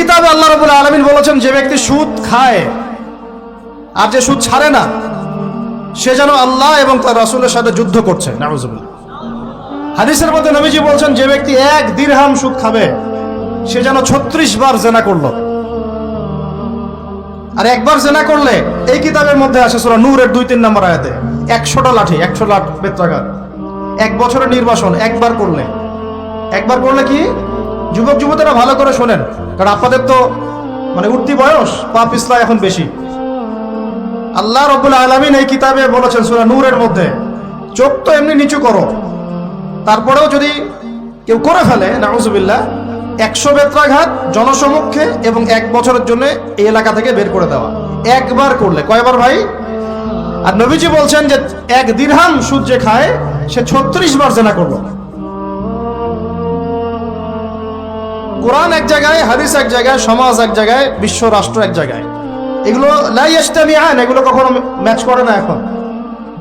কিতাবে আল্লাহ রাব্বুল আলামিন বলেছেন, যে ব্যক্তি সুদ খায় আর যে সুদ ছাড়ে না, সে যেন আল্লাহ এবং তার রাসূলের সাথে যুদ্ধ করছে। নাউযুবিল্লাহ। হাদিসের মধ্যে নবীজি বলছেন, যে ব্যক্তি 1 দিরহাম সুদ খাবে, সে যেন 36 বার জিনা করলো। আর একবার জিনা করলে, এই কিতাবের মধ্যে আছে সূরা নূরের 2-3 নম্বর আয়াতে, 100টা লাঠি, 100 লাখ বেত্রাঘাত, 1 বছরের নির্বাসন একবার করলে কি? যুবক যুবতীরা ভালো করে শোনেন, কারণ আপনাদের তো মানে উঠতি বয়স, পা পিছলা এখন বেশি। আল্লাহ রাব্বুল আলামিন এই কিতাবে বলেছেন সূরা নূরের মধ্যে, চোখ তো এমনি নিচু করো, তারপরেও যদি কেউ করে ফেলে, নাউযুবিল্লাহ, 100 বেত্রাঘাত জনসমক্ষে এবং 1 বছরের জন্য এই এলাকা থেকে বের করে দেওয়া। একবার করলে। কয়বার ভাই? আর নবীজি বলছেন যে 1 দিরহাম সুদ যে খায়, সে 36 বার জিনা করলো। কোরআন এক জায়গায়, হাদিস এক জায়গায়, সমাজ এক জায়গায়, বিশ্ব রাষ্ট্র এক জায়গায়। এগুলো লা ইয়াজতামিআন, এগুলো কখনো ম্যাচ করে না। এখন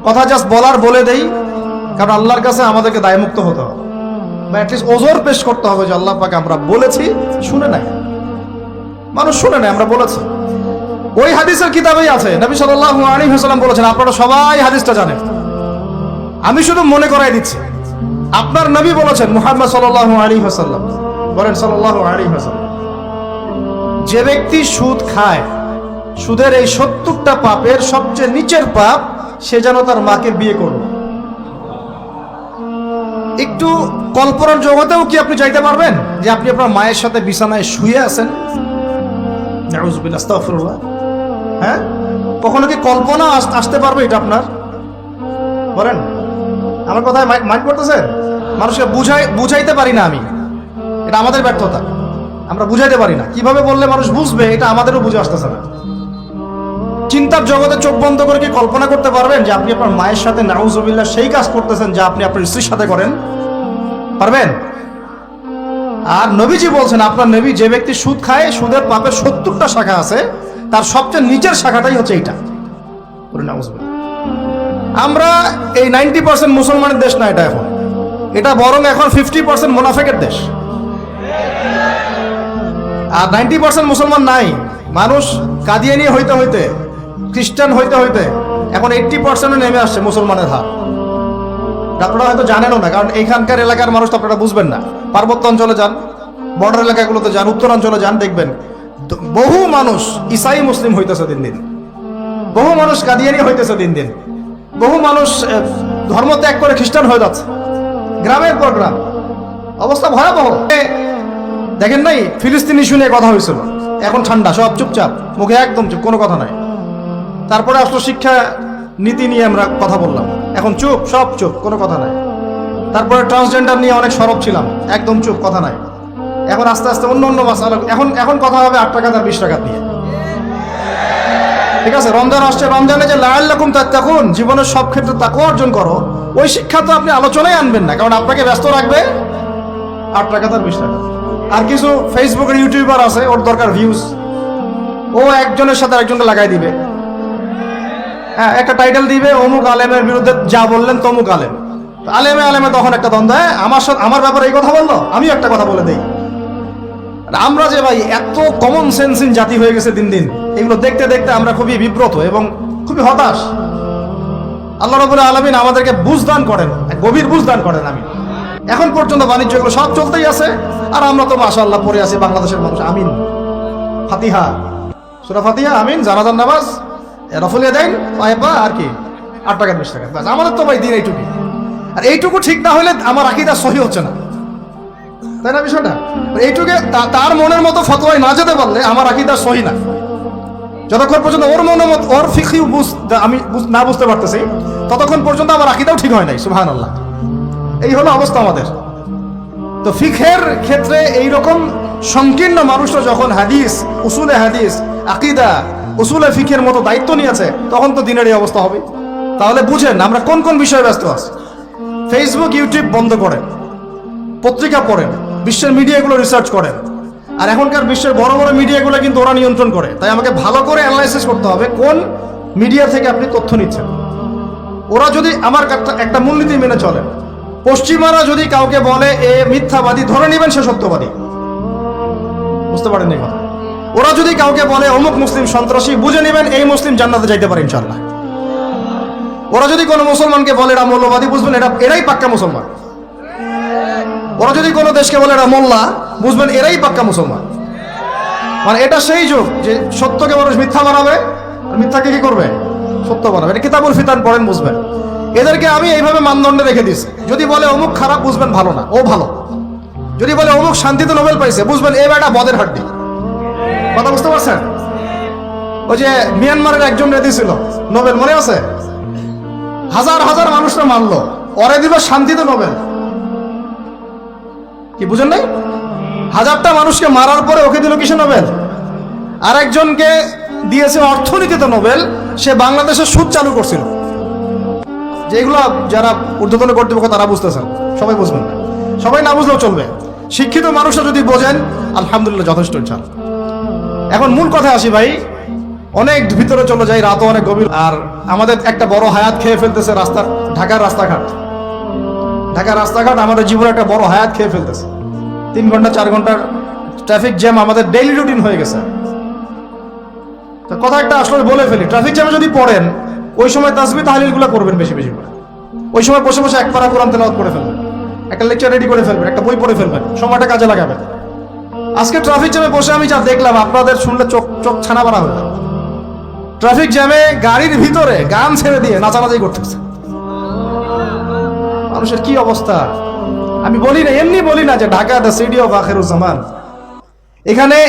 কথা জাস্ট বলে দেই, কারণ আল্লাহর কাছে আমাদেরকে দায়মুক্ত হতে হবে, বা অ্যাটলিস্ট ওজোর পেশ করতে হবে যে আল্লাহ পাক আমরা বলেছি, শুনে নাই, মানুষ শুনে নাই, আমরা বলেছি। ওই হাদিসের কিতাবেই আছে, নবী সাল্লাল্লাহু আলাইহি ওয়াসাল্লাম বলেছেন, আপনারা সবাই হাদিসটা জানেন, আমি শুধু মনে করাই দিচ্ছি। আপনার নবী বলেছেন, মুহাম্মদ সাল্লাল্লাহু আলাইহি ওয়াসাল্লাম বলেন, সাল্লাল্লাহু আলাইহি ওয়াসাল্লাম, যে ব্যক্তি সুদ খায়, সুদের এই 70টা পাপের সবচেয়ে নিচের পাপ, সে যেন তার মাকে বিয়ে করবে। একটু কল্পনার জগতেও কি আপনি চাইতে পারবেন যে আপনি আপনার মায়ের সাথে বিছানায় শুয়ে আছেন? নাউযুবিল্লাহ, আস্তাগফিরুল্লাহ। হ্যাঁ, কখনো কি কল্পনা আসতে পারবে এটা আপনার? বলেন, আমার কথায় মাইন্ড করতেছেন? মানুষকে বুঝাইতে পারি না আমি, এটা আমাদের ব্যর্থতা, আমরা বুঝাইতে পারি না। কিভাবে বললে মানুষ বুঝবে, এটা আমাদেরও বুঝে আসতেছে না। চিন্তার জগতে চোখ বন্ধ করে কি কল্পনা করতে পারবেন যে আপনি আপনার মায়ের সাথে নাউযুবিল্লাহ সেই কাজ করতেছেন যা আপনি আপনার স্ত্রীর সাথে করেন? পারবেন? আর নবীজি বলছেন, আপনার নবী, যে ব্যক্তি সুদ খায়, সুদের পাপের 70টা শাখা আছে, তার সবচেয়ে নিচের শাখাটাই হচ্ছে এইটা। নাউযুবিল্লাহ। আমরা এই 90% মুসলমানের দেশ না এটা এখন, এটা বরং এখন 50% মুনাফিকের দেশ। আর 90% মুসলমান নাই। মানুষ কাদিয়ানি হইতে হইতে, খ্রিস্টান হইতে হইতে এখন 80% নেমে আসছে মুসলমানের হার। আপনারা হয়তো জানেনও না, কারণ এইখানকার এলাকার মানুষ তো আপনারা বুঝবেন না। পার্বত্য অঞ্চলে যান, বর্ডার এলাকাগুলোতে যান, উত্তরাঞ্চলে যান, দেখবেন বহু মানুষ ইসাই মুসলিম হইতেছে দিন দিন, বহু মানুষ কাদিয়ানি হইতেছে দিন দিন, বহু মানুষ ধর্ম ত্যাগ করে খ্রিস্টান হয়ে যাচ্ছে, গ্রামের পর গ্রাম। অবস্থা ভয়াবহ। দেখেন নাই, ফিলিস্তিন ইস্যু নিয়ে কথা হয়েছিল, এখন ঠান্ডা, সব চুপচাপ, মুখে একদম চুপ, কোনো কথা নাই। তারপরে আসলো শিক্ষা নীতি নিয়ে আমরা কথা বললাম, এখন চুপ, সব চুপ, কোনো কথা নাই। তারপরে ট্রান্সজেন্ডার নিয়ে অনেক সরব ছিলাম, একদম চুপ, কথা নাই। এখন আস্তে আস্তে অন্য মাসালা, এখন কথা হবে 8 টাকা আর 20 টাকা নিয়ে। ঠিক আছে, রমজান আসছে, রমজানে যে লাআল্লাকুম তাত্তাকুন, জীবনের সব ক্ষেত্রে তাকওয়া অর্জন করো, ওই শিক্ষা তো আপনি আলোচনায় আনবেন না, কারণ আপনাকে ব্যস্ত রাখবে 8 টাকা আর 20 টাকা। আর কিছু ফেসবুকের ইউটিউবার আছে, ওর দরকার ভিউজ, ও একজনের সাথে আরেকজনকে লাগাই দিবে। হ্যাঁ, একটা টাইটেল দিবে, অমুক আলেমের বিরুদ্ধে যা বললেন তমুক আলেম। আলেমে তখন একটা দ্বন্দ্ব, আমার ব্যাপারে এই কথা বললো, আমিও একটা কথা বলে দেই। আমরা যে ভাই এত কমন সেন্সিং জাতি হয়ে গেছে দিন দিন, এগুলো দেখতে দেখতে আমরা খুবই বিব্রত এবং খুবই হতাশ। আল্লাহ রাব্বুল আলামিন আমাদেরকে বুঝদান করেন, গভীর বুঝদান করেন। আমি এখন পর্যন্ত বাণিজ্য এগুলো সব চলতেই আছে, আর আমরা তো মাশাআল্লাহ পড়ে আছি বাংলাদেশের মানুষ। আমিন, ফাতিহা, সূরা ফাতিহা, আমিন, জানাজার নামাজ, রফুলিয়া দেন, পায়েপা, আর কি 8 টাকা 20 টাকা। আমাদের তো ভাই দিন এইটুকু, আর এইটুকু ঠিক না হলে আমার আকীদা সহি হচ্ছে না, তাই না বিষয়টা? এইটুকু তার মনের মতো ফতোয়ায় না যেতে পারলে আমার আকীদা সহি না। যতক্ষণ পর্যন্ত ওর মনের মতো, ওর ফিকহি আমি না বুঝতে পারতেছি, ততক্ষণ পর্যন্ত আমার আকীদাও ঠিক হয় নাই। সুবহানাল্লাহ। এই হলো অবস্থা আমাদের। তো ফিকহের ক্ষেত্রে এইরকম সংকীর্ণ মানুষরা যখন হাদিস, উসুলে হাদিস, আকীদা, উসুলে ফিকহের মতো দায়িত্ব নিয়েছে, তখন তো দিনের এই অবস্থা হবে। তাহলে বুঝেন আমরা কোন কোন বিষয়ে ব্যস্ত আছি। ফেসবুক, ইউটিউব বন্ধ করেন, পত্রিকা পড়েন, বিশ্বের মিডিয়াগুলো রিসার্চ করেন। আর এখনকার বিশ্বের বড় বড় মিডিয়াগুলো কিন্তু ওরা নিয়ন্ত্রণ করে, তাই আমাকে ভালো করে অ্যানালাইসিস করতে হবে কোন মিডিয়া থেকে আপনি তথ্য নিচ্ছেন। ওরা যদি আমার একটা মূলনীতি মেনে চলেন, পশ্চিমারা যদি কাউকে বলে এ মিথ্যাবাদী, ধরে নেবেন সে সত্যবাদী। বুঝতে পারেন এই কথা? ওরা যদি কাউকে বলে অমুক মুসলিম সন্ত্রাসী, বুঝে নেবেন এই মুসলিম জান্নাতে যাইতে পারে ইনশাআল্লাহ। ওরা যদি কোনো মুসলমানকে বলে এরা মৌলবাদী, বুঝবেন এরাই পাক্কা মুসলমান। ওরা যদি কোনো দেশকে বলে এরা মোল্লা, বুঝবেন এরাই পাক্কা মুসলমান। মানে এটা সেই যুগ যে সত্যকে মানুষ মিথ্যা বানাবে, আর মিথ্যাকে কি করবে? সত্য বানাবে। এটা কিতাবুল ফিতান পড়েন, বুঝবেন। এদেরকে আমি এইভাবে মানদণ্ডে রেখে দিচ্ছি। যদি বলে অমুক খারাপ, বুঝবেন ভালো না, ও ভালো। যদি বলে অমুক শান্তিতে নোবেল পাইছে, বুঝবেন এ বেটা বদের হাড্ডি। কথা বুঝতে পারছেন? ওই যে মিয়ানমারের একজন রেডি ছিল নোবেল, মনে আছে? হাজার হাজার মানুষরা মানলো, ওরে দিল শান্তিতে নোবেল। কি বুঝেন নাই? হাজারটা মানুষকে মারার পরে ওকে দিল কিসে নোবেল? আর একজনকে দিয়েছে অর্থনীতিতে নোবেল, সে বাংলাদেশে সুদ চালু করছিল। যেগুলো যারা ঊর্ধ্বতন কর্তৃপক্ষ তারা বুঝতেছেন, সবাই বুঝবেন না, সবাই না বুঝলেও চলবে। শিক্ষিত মানুষরা যদি বোঝেন, আলহামদুলিল্লাহ যথেষ্ট ইনশাআল্লাহ। এখন মূল কথা আসি ভাই, অনেক ভিতরে চলে যাই, রাতও অনেক গভীর। আর আমাদের একটা বড় হায়াত খেয়ে ফেলতেছে ঢাকার রাস্তাঘাট। ঢাকার রাস্তাঘাট আমাদের জীবনে একটা বড় হায়াত খেয়ে ফেলতেছে। 3 ঘন্টা 4 ঘন্টার ট্রাফিক জ্যাম আমাদের ডেইলি রুটিন হয়ে গেছে। তো কথা একটা আসলে বলে ফেলি, ট্রাফিক জ্যামে যদি পড়েন, ওই সময় তাসবিহ তাহলিলগুলো করবেন বেশি বেশি করে। ওই সময় বসে বসে এক পারা কোরআন তেলাওয়াত করে ফেলবেন, একটা লেকচার রেডি করে ফেলবেন, একটা বই পড়ে ফেলবেন, সময়টা কাজে লাগাবেন। আজকে ট্রাফিক জ্যামে বসে আমি যা দেখলাম, আপনাদের শুনলে চোখ ছানা বানা হয়ে যাবে। ট্রাফিক জ্যামে গাড়ির ভিতরে গান ছেড়ে দিয়ে নাচানাচি করতেছে। মানুষের কি অবস্থা! আমি বলি না, এমনি বলি না যে Dhaka the city of Akhiruzzaman. এখানে